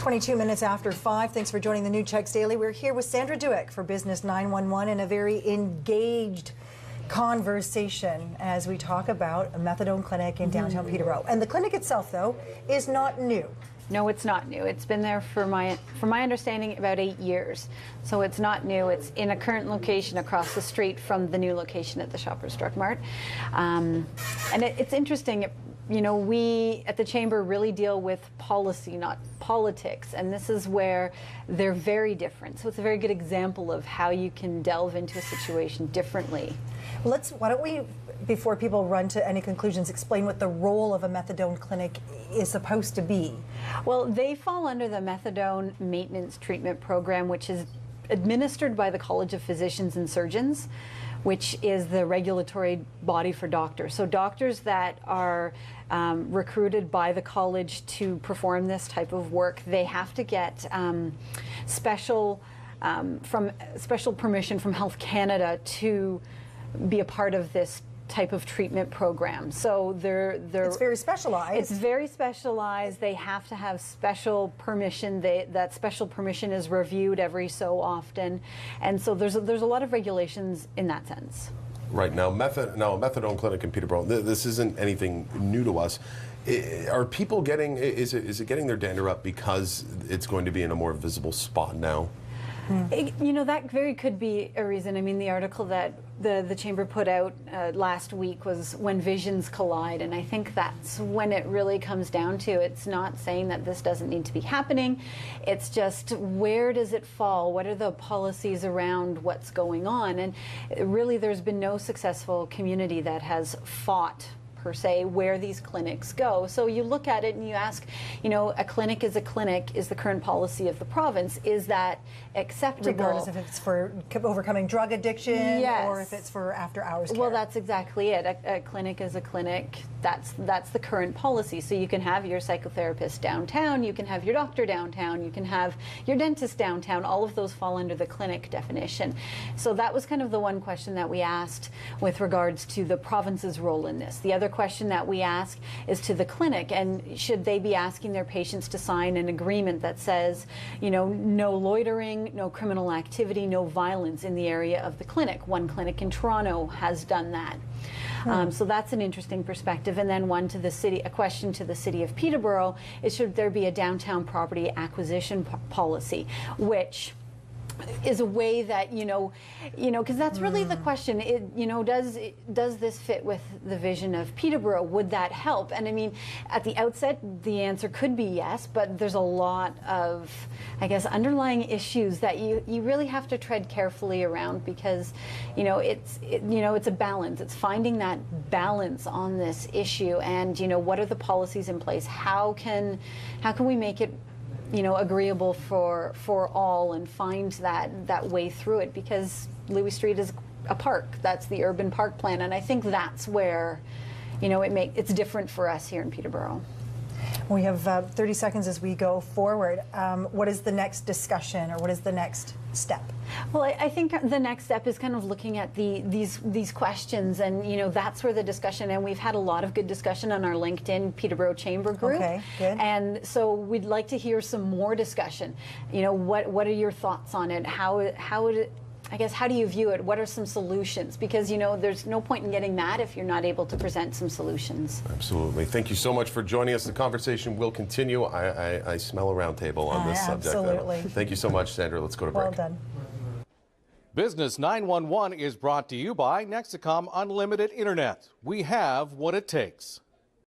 22 minutes after 5. Thanks for joining the New Checks Daily. We're here with Sandra Dueck for Business 911 in a very engaged conversation as we talk about a methadone clinic in downtown Peterborough. And the clinic itself, though, is not new. No, it's not new. It's been there for my understanding about 8 years. So it's not new. It's in a current location across the street from the new location at the Shoppers Drug Mart. And it's interesting. You know, we at the Chamber really deal with policy, not politics, and this is where they're very different. So it's a very good example of how you can delve into a situation differently. Well, why don't we, before people run to any conclusions, explain what the role of a methadone clinic is supposed to be? Well, they fall under the Methadone Maintenance Treatment Program, which is administered by the College of Physicians and Surgeons, which is the regulatory body for doctors. So doctors that are recruited by the college to perform this type of work, they have to get special permission from Health Canada to be a part of this type of treatment program. So it's very specialized. It's very specialized. They have to have special permission. That special permission is reviewed every so often, and so there's a lot of regulations in that sense. Right now, a methadone clinic in Peterborough. This isn't anything new to us. Are people getting? Is it getting their dander up because it's going to be in a more visible spot now? You know, that very could be a reason. I mean, the article that the Chamber put out last week was When Visions Collide, and I think that's when it really comes down to. It's not saying that this doesn't need to be happening. It's just, where does it fall? What are the policies around what's going on? And really, there's been no successful community that has fought per se where these clinics go. So you look at it and you ask, you know, a clinic is a clinic, is the current policy of the province, is that acceptable? Regardless if it's for overcoming drug addiction, yes, or if it's for after hours care. Well, that's exactly it. A clinic is a clinic. That's the current policy. So you can have your psychotherapist downtown, you can have your doctor downtown, you can have your dentist downtown. All of those fall under the clinic definition. So that was kind of the one question that we asked with regards to the province's role in this. The other question that we ask is to the clinic, and should they be asking their patients to sign an agreement that says, you know, no loitering, no criminal activity, no violence in the area of the clinic. One clinic in Toronto has done that. So that's an interesting perspective. And then one to the city, a question to the city of Peterborough is, should there be a downtown property acquisition policy, which is a way that, you know, because that's really the question. Does this fit with the vision of Peterborough? Would that help? And I mean, at the outset, the answer could be yes, but there's a lot of, I guess, underlying issues that you really have to tread carefully around, because, you know, it's a balance. It's finding that balance on this issue, and, you know, what are the policies in place? How can we make it, you know, agreeable for all, and find that way through it, because Louis Street is a park. That's the urban park plan, and I think that's where, you know, it's different for us here in Peterborough. We have 30 seconds as we go forward. What is the next discussion, or what is the next step? Well, I think the next step is kind of looking at these questions, and, you know, that's where the discussion, and we've had a lot of good discussion on our LinkedIn Peterborough Chamber group. Okay, good. And so we'd like to hear some more discussion. You know, what are your thoughts on it? How do you view it? What are some solutions? Because, you know, there's no point in getting mad if you're not able to present some solutions. Absolutely. Thank you so much for joining us. The conversation will continue. I smell a round table on this subject. Absolutely. Thank you so much, Sandra. Let's go to break. Well done. Business 911 is brought to you by Nexacom Unlimited Internet. We have what it takes.